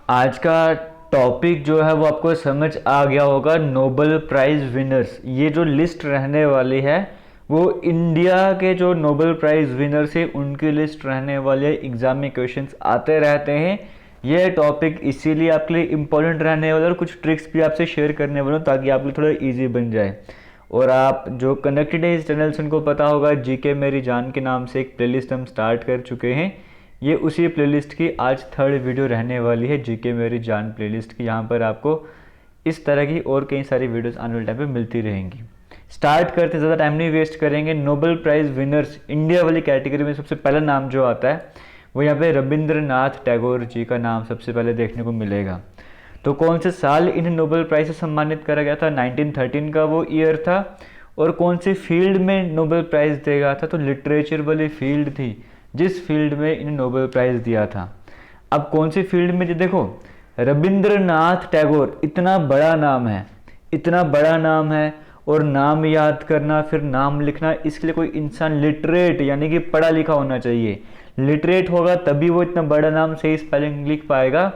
आज का टॉपिक जो है वो आपको समझ आ गया होगा, नोबेल प्राइज़ विनर्स। ये जो लिस्ट रहने वाली है वो इंडिया के जो नोबेल प्राइज़ विनर्स है उनकी लिस्ट रहने वाली है। एग्जाम में क्वेश्चंस आते रहते हैं। ये टॉपिक इसीलिए आपके लिए इम्पोर्टेंट रहने वाला है और कुछ ट्रिक्स भी आपसे शेयर करने वाला हूँ ताकि आपके लिए थोड़ा ईजी बन जाए। और आप जो कनेक्टेड है इस चैनल से उनको पता होगा, जीके मेरी जान के नाम से एक प्लेलिस्ट हम स्टार्ट कर चुके हैं। ये उसी प्लेलिस्ट की आज थर्ड वीडियो रहने वाली है, जीके मेरी जान प्लेलिस्ट की। यहाँ पर आपको इस तरह की और कई सारी वीडियोस आने वाले टाइम पे मिलती रहेंगी। स्टार्ट करते, ज़्यादा टाइम नहीं वेस्ट करेंगे। नोबेल प्राइज़ विनर्स इंडिया वाली कैटेगरी में सबसे पहला नाम जो आता है वो यहाँ पे रविंद्रनाथ टैगोर जी का नाम सबसे पहले देखने को मिलेगा। तो कौन से साल इन्हें नोबेल प्राइज़ से सम्मानित करा गया था? 1913 का वो ईयर था। और कौन सी फील्ड में नोबेल प्राइज़ दिया गया था? तो लिटरेचर वाली फील्ड थी जिस फील्ड में इन्हें नोबेल प्राइज़ दिया था। अब कौन सी फील्ड में? देखो, रविंद्रनाथ टैगोर इतना बड़ा नाम है, इतना बड़ा नाम है, और नाम याद करना फिर नाम लिखना, इसके लिए कोई इंसान लिटरेट यानी कि पढ़ा लिखा होना चाहिए। लिटरेट होगा तभी वो इतना बड़ा नाम सही स्पेलिंग लिख पाएगा।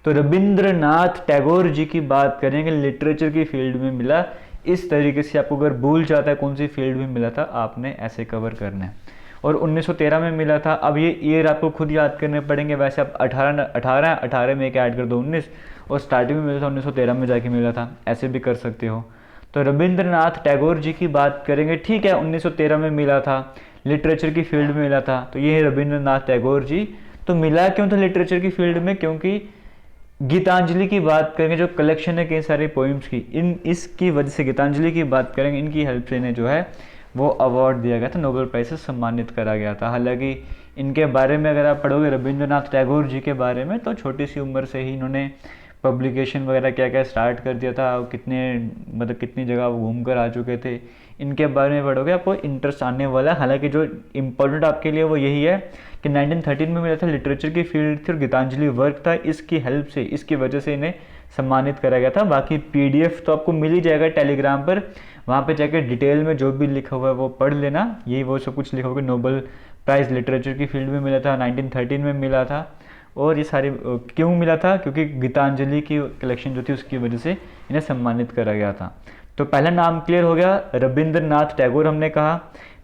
तो रविंद्रनाथ टैगोर जी की बात करेंगे, लिटरेचर की फील्ड में मिला। इस तरीके से आपको अगर भूल जाता है कौन सी फील्ड में मिला था, आपने ऐसे कवर करना है। और 1913 में मिला था। अब ये ईयर आपको खुद याद करने पड़ेंगे। वैसे आप 18 में एक ऐड कर दो 19, और स्टार्टिंग में मिला था 1913 में जाके मिला था, ऐसे भी कर सकते हो। तो रविंद्रनाथ टैगोर जी की बात करेंगे, ठीक है 1913 में मिला था, लिटरेचर की फील्ड में मिला था, तो ये है रविंद्रनाथ टैगोर जी। तो मिला क्यों था लिटरेचर की फील्ड में? क्योंकि गीतांजलि की बात करेंगे, जो कलेक्शन है कई सारे पोइम्स की, इसकी वजह से गीतांजलि की बात करेंगे, इनकी हेल्प से इन्हें जो है वो अवार्ड दिया गया था, नोबेल प्राइज़ से सम्मानित करा गया था। हालांकि इनके बारे में अगर आप पढ़ोगे रविंद्रनाथ टैगोर जी के बारे में, तो छोटी सी उम्र से ही इन्होंने पब्लिकेशन वगैरह क्या क्या स्टार्ट कर दिया था, कितने मतलब कितनी जगह वो घूम कर आ चुके थे, इनके बारे में पढ़ोगे आपको इंटरेस्ट आने वाला है। हालांकि जो इम्पोर्टेंट आपके लिए वो यही है कि 1913 में मिला था, लिटरेचर की फील्ड थी और गीतांजलि वर्क था, इसकी हेल्प से, इसकी वजह से इन्हें सम्मानित करा गया था। बाकी पीडीएफ तो आपको मिल ही जाएगा टेलीग्राम पर, वहाँ पे जाके डिटेल में जो भी लिखा हुआ है वो पढ़ लेना। यही वो सब कुछ लिखा हुआ है, नोबेल प्राइज़ लिटरेचर की फील्ड में मिला था, 1913 में मिला था। और ये सारे क्यों मिला था? क्योंकि गीतांजलि की कलेक्शन जो थी उसकी वजह से इन्हें सम्मानित करा गया था। तो पहला नाम क्लियर हो गया, रविंद्रनाथ टैगोर हमने कहा,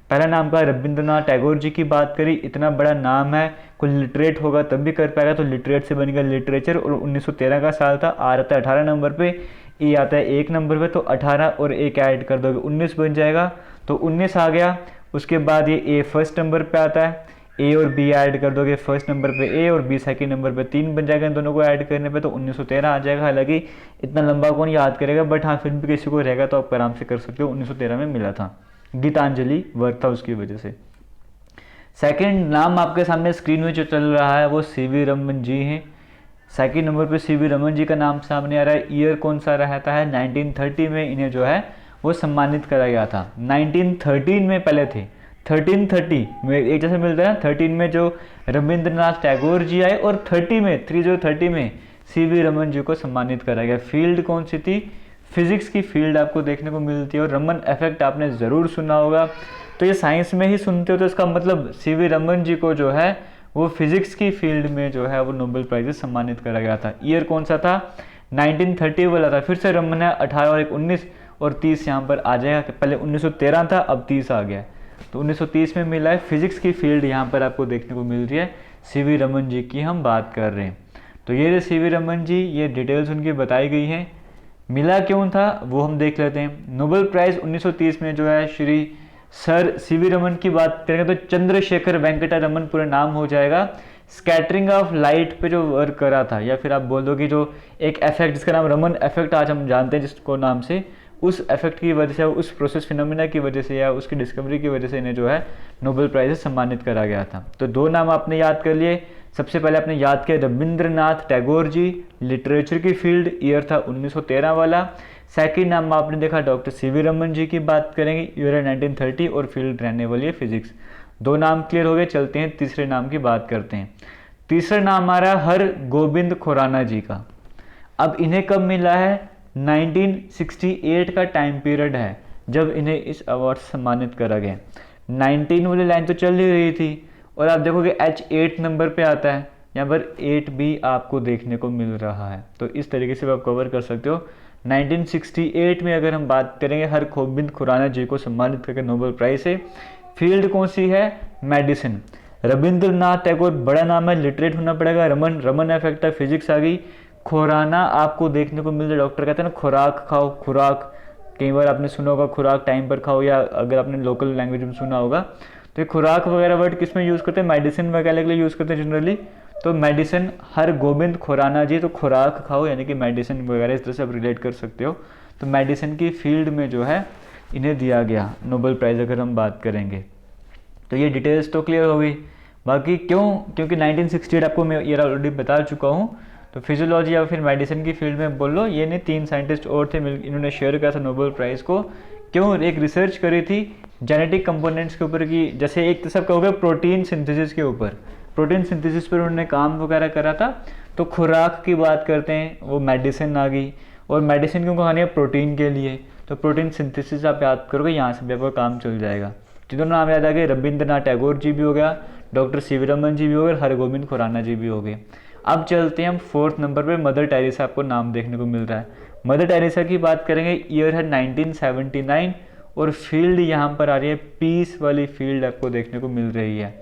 पहला नाम का रविंद्रनाथ टैगोर जी की बात करी। इतना बड़ा नाम है, कोई लिटरेट होगा तब भी कर पाएगा, तो लिटरेट से बन गया लिटरेचर। और 1913 का साल था, आ रहता है 18 नंबर पे, ई आता है 1 नंबर पे, तो 18 और 1 ऐड कर दोगे 19 बन जाएगा, तो 19 आ गया। उसके बाद ये ए फर्स्ट नंबर पे आता है, ए और बी ऐड कर दोगे, फर्स्ट नंबर पे ए और बी सेकंड नंबर पे, 3 बन जाएगा इन दोनों को ऐड करने पे, तो 1913 आ जाएगा। हालांकि इतना लंबा कौन याद करेगा, बट हाँ फिर भी किसी को रहेगा तो आप आराम से कर सकते हो। 1913 में मिला था, गीतांजलि वर्क था उसकी वजह से। सेकंड नाम आपके सामने स्क्रीन में जो चल रहा है वो सीवी रमन जी हैं। सेकंड नंबर पे सीवी रमन जी का नाम सामने आ रहा है। ईयर कौन सा रहता है? 1930 में इन्हें जो है वो सम्मानित करा गया था। 1913 में पहले थे, 1330 में एक जैसे मिलता है ना, 13 में जो रविंद्रनाथ टैगोर जी आए, और 30 में 30 में सीवी रमन जी को सम्मानित करा गया। फील्ड कौन सी थी? फिजिक्स की फील्ड आपको देखने को मिलती है। और रमन इफेक्ट आपने ज़रूर सुना होगा, तो ये साइंस में ही सुनते हो, तो इसका मतलब सीवी रमन जी को जो है वो फिजिक्स की फील्ड में जो है वो नोबेल प्राइज से सम्मानित करा गया था। ईयर कौन सा था? 1930 वाला था। फिर से रमन है, 18 और 1 19 और 30 यहाँ पर आ जाएगा। पहले 1913 था, अब 30 आ गया, तो 1930 में मिला है। फिजिक्स की फील्ड यहाँ पर आपको देखने को मिल रही है, सीवी रमन जी की हम बात कर रहे हैं। तो ये सीवी रमन जी, ये डिटेल्स उनकी बताई गई हैं। मिला क्यों था वो हम देख लेते हैं। नोबेल प्राइज़ 1930 में जो है श्री सर सीवी रमन की बात करेंगे तो चंद्रशेखर वेंकटा रमन पूरा नाम हो जाएगा। स्कैटरिंग ऑफ लाइट पे जो वर्क करा था, या फिर आप बोल दो कि जो एक इफेक्ट जिसका नाम रमन इफेक्ट आज हम जानते हैं जिसको नाम से, उस इफेक्ट की वजह से, उस प्रोसेस फिनोमिना की वजह से, या उसकी डिस्कवरी की वजह से इन्हें जो है नोबेल प्राइज से सम्मानित करा गया था। तो 2 नाम आपने याद कर लिए। सबसे पहले आपने याद किया रविंद्रनाथ टैगोर जी, लिटरेचर की फील्ड, ईयर था 1913 वाला। सेकंड नाम आपने देखा डॉक्टर सीवी रमन जी की बात करेंगे, ईयर है 1930 और फील्ड रहने वाली है फिजिक्स। 2 नाम क्लियर हो गए, चलते हैं तीसरे नाम की बात करते हैं। तीसरा नाम आ रहा है हर गोबिंद खुराना जी का। अब इन्हें कब मिला है? 1968 का टाइम पीरियड है जब इन्हें इस अवार्ड से सम्मानित करा गया। 19 वाली लाइन तो चल ही रही थी, और आप देखोगे H8 नंबर पे आता है, यहाँ पर 8 भी आपको देखने को मिल रहा है। तो इस तरीके से आप कवर कर सकते हो। 1968 में अगर हम बात करेंगे हरगोबिंद खुराना जी को सम्मानित करके नोबेल प्राइज से। फील्ड कौन सी है? मेडिसिन। रविंद्रनाथ टैगोर बड़ा नाम है, लिटरेट होना पड़ेगा। रमन इफेक्ट है, फिजिक्स आ गई। खुराना आपको देखने को मिल रहा है, डॉक्टर कहते हैं ना खुराक खाओ, खुराक कई बार आपने सुना होगा, खुराक टाइम पर खाओ, या अगर आपने लोकल लैंग्वेज में सुना होगा तो ये खुराक वगैरह वर्ड किस में यूज़ करते हैं? मेडिसिन वगैरह के लिए यूज़ करते हैं जनरली। तो मेडिसिन हरगोबिंद खुराना जी, तो खुराक खाओ यानी कि मेडिसिन वगैरह, इस तरह से आप रिलेट कर सकते हो। तो मेडिसिन की फील्ड में जो है इन्हें दिया गया नोबेल प्राइज़ अगर हम बात करेंगे। तो ये डिटेल्स तो क्लियर हो गई। बाकी क्यों? क्योंकि 1968 आपको मैं ये ऑलरेडी बता चुका हूँ। तो फिजियोलॉजी या फिर मेडिसिन की फील्ड में बोल लो, ये नहीं 3 साइंटिस्ट और थे, इन्होंने शेयर किया था नोबेल प्राइज़ को। क्यों? एक रिसर्च करी थी जेनेटिक कंपोनेंट्स के ऊपर की, जैसे एक तो सब कहोगे प्रोटीन सिंथेसिस के ऊपर, प्रोटीन सिंथेसिस पर उन्होंने काम वगैरह करा था। तो खुराक की बात करते हैं, वो मेडिसिन आ गई। और मेडिसिन क्यों कहानी है? प्रोटीन के लिए। तो प्रोटीन सिंथेसिस आप याद करोगे, यहाँ से भी आपका काम चल जाएगा। जिनों नाम याद आ गए, रविंद्रनाथ टैगोर जी भी हो गया, doctor C we Raman ji भी हो गए, हरगोबिंद खुराना जी भी हो गए। अब चलते हैं हम 4th नंबर पे, मदर टेरेसा आपको नाम देखने को मिल रहा है। मदर टेरेसा की बात करेंगे, ईयर है 1979 और फील्ड यहाँ पर आ रही है पीस वाली फील्ड आपको देखने को मिल रही है।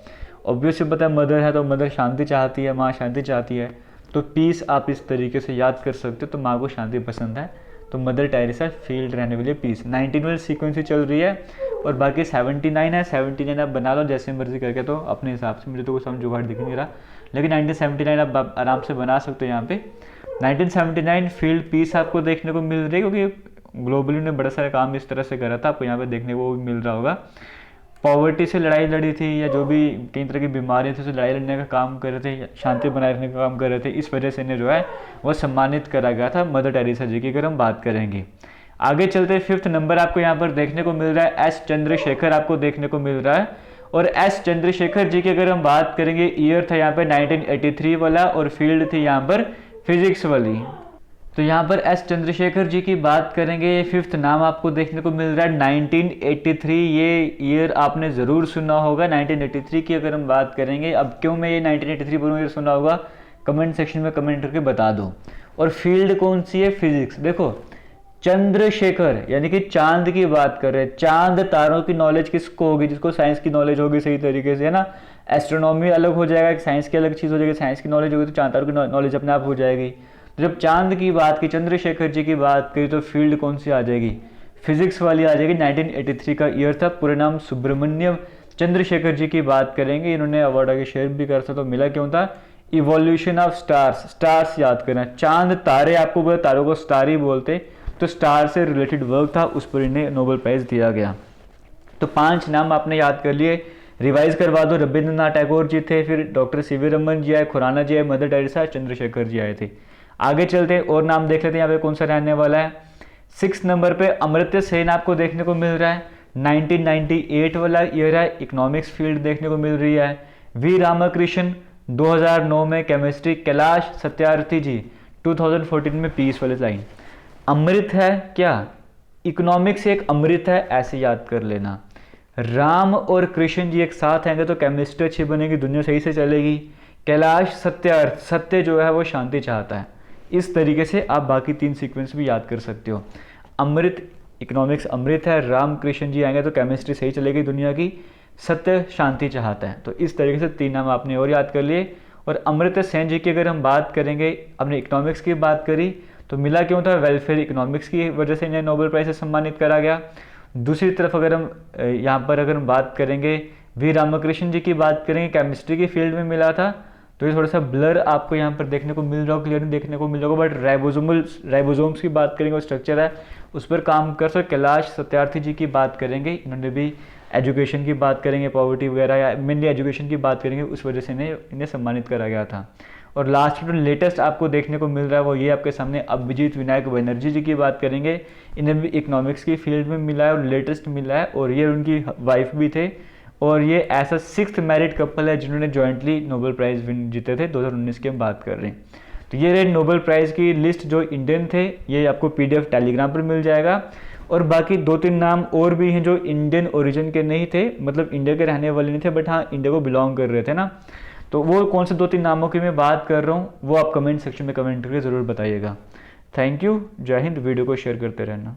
ऑब्वियसली पता है मदर है तो मदर शांति चाहती है, माँ शांति चाहती है, तो पीस आप इस तरीके से याद कर सकते हो। तो माँ को शांति पसंद है, तो मदर टेरेसा फील्ड रहने वाली पीस। 19 वाली सीक्वेंस ही चल रही है और बाकी 79 है। 79 आप बना लो जैसे मर्जी करके, तो अपने हिसाब से, मुझे तो कुछ समझ जुगाड़ दिख नहीं रहा, लेकिन 1979 आप आराम से बना सकते हो यहाँ पे। 1979 फील्ड पीस आपको देखने को मिल रही है, क्योंकि ग्लोबली ने बड़ा सारा काम इस तरह से करा था, आपको यहाँ पे देखने को मिल रहा होगा। पॉवर्टी से लड़ाई लड़ी थी, या जो भी कई तरह की बीमारियाँ थी उससे लड़ाई लड़ने का काम कर रहे थे, शांति बनाए रखने का काम कर रहे थे, इस वजह से इन्हें जो है वो सम्मानित करा गया था मदर टेरेसा जी की, अगर हम बात करेंगे। आगे चलते 5th नंबर आपको यहाँ पर देखने को मिल रहा है, एस चंद्रशेखर आपको देखने को मिल रहा है। और एस चंद्रशेखर जी की अगर हम बात करेंगे, ईयर था यहाँ पे 1983 वाला और फील्ड थी यहाँ पर फिजिक्स वाली। तो यहाँ पर एस चंद्रशेखर जी की बात करेंगे, 5th नाम आपको देखने को मिल रहा है 1983। ये ईयर आपने ज़रूर सुना होगा 1983 की अगर हम बात करेंगे। अब क्यों मैं ये 1983 बोलूँ, ये सुना होगा, कमेंट सेक्शन में कमेंट करके बता दो। और फील्ड कौन सी है? फिजिक्स। देखो चंद्रशेखर यानी कि चांद की बात कर रहे हैं। चांद तारों की नॉलेज किसको होगी? जिसको साइंस की नॉलेज होगी सही तरीके से, है ना। एस्ट्रोनॉमी अलग हो जाएगा, साइंस की अलग चीज़ हो जाएगी, साइंस की नॉलेज होगी तो चांद तारों की नॉलेज अपने आप हो जाएगी। तो जब चांद की बात की, चंद्रशेखर जी की बात करी, तो फील्ड कौन सी आ जाएगी? फिजिक्स वाली आ जाएगी। 1983 का ईयर था, पूरे नाम सुब्रमण्यम चंद्रशेखर जी की बात करेंगे। इन्होंने अवार्ड आगे शेयर भी करा था, तो मिला क्यों था? Evolution of stars. स्टार्स याद करना, चांद तारे आपको बोले, तारों को स्टार ही बोलते, तो स्टार से रिलेटेड वर्क था, उस पर इन्हें नोबेल प्राइज दिया गया। तो 5 नाम आपने याद कर लिए, रिवाइज करवा दो। रविंद्रनाथ टैगोर जी थे, फिर doctor C we Raman ji आए, खुराना जी आए, मदर टेरेसा, चंद्रशेखर जी आए थे। आगे चलते हैं और नाम देख लेते हैं यहाँ पे कौन सा रहने वाला है। 6 नंबर पे अमर्त्य सेन आपको देखने को मिल रहा है, 1998 वाला ईयर है, इकोनॉमिक्स फील्ड देखने को मिल रही है। वी रामकृष्ण 2009 में केमिस्ट्री, कैलाश सत्यार्थी जी 2014 में पीस वाली लाइन। अमृत है क्या? इकोनॉमिक्स एक अमृत है, ऐसे याद कर लेना। राम और कृष्ण जी एक साथ आएंगे तो केमिस्ट्री अच्छी बनेगी, दुनिया सही से चलेगी। कैलाश सत्यार्थ, सत्य जो है वो शांति चाहता है। इस तरीके से आप बाकी 3 सीक्वेंस भी याद कर सकते हो। अमृत, इकोनॉमिक्स अमृत है, राम कृष्ण जी आएंगे तो केमिस्ट्री सही चलेगी दुनिया की, सत्य शांति चाहता है। तो इस तरीके से 3 नाम आपने और याद कर लिए। और अमर्त्य सेन जी की अगर हम बात करेंगे, अपने इकोनॉमिक्स की बात करी तो मिला क्यों था? वेलफेयर इकोनॉमिक्स की वजह से इन्हें नोबेल प्राइज से सम्मानित करा गया। दूसरी तरफ अगर हम यहाँ पर अगर हम बात करेंगे, वी रामकृष्ण जी की बात करेंगे, केमिस्ट्री की फील्ड में मिला था, तो ये थोड़ा सा ब्लर आपको यहाँ पर देखने को मिल रहा होगा, क्लियर नहीं देखने को मिल रहा होगा। बट राइबोसोम्स की बात करेंगे, वो स्ट्रक्चर है उस पर काम कर सकते। कैलाश सत्यार्थी जी की बात करेंगे, इन्होंने भी एजुकेशन की बात करेंगे, पॉवर्टी वगैरह या मेनली एजुकेशन की बात करेंगे, उस वजह से इन्हें सम्मानित करा गया था। और लास्ट में लेटेस्ट आपको देखने को मिल रहा है वो ये आपके सामने अभिजीत विनायक बनर्जी जी की बात करेंगे। इन्हें भी इकोनॉमिक्स की फील्ड में मिला है और लेटेस्ट मिला है, और ये उनकी वाइफ भी थे, और ये ऐसा 6th मैरिड कपल है जिन्होंने जॉइंटली नोबेल प्राइज विन जीते थे। 2019 की हम बात कर रहे हैं। तो ये रहे नोबेल प्राइज की लिस्ट जो इंडियन थे, ये आपको PDF टेलीग्राम पर मिल जाएगा। और बाकी 2-3 नाम और भी हैं जो इंडियन ओरिजिन के नहीं थे, मतलब इंडिया के रहने वाले नहीं थे, बट हाँ इंडिया को बिलोंग कर रहे थे ना। तो वो कौन से 2-3 नामों की मैं बात कर रहा हूँ वो आप कमेंट सेक्शन में कमेंट करके ज़रूर बताइएगा। Thank you. जय हिंद। वीडियो को शेयर करते रहना।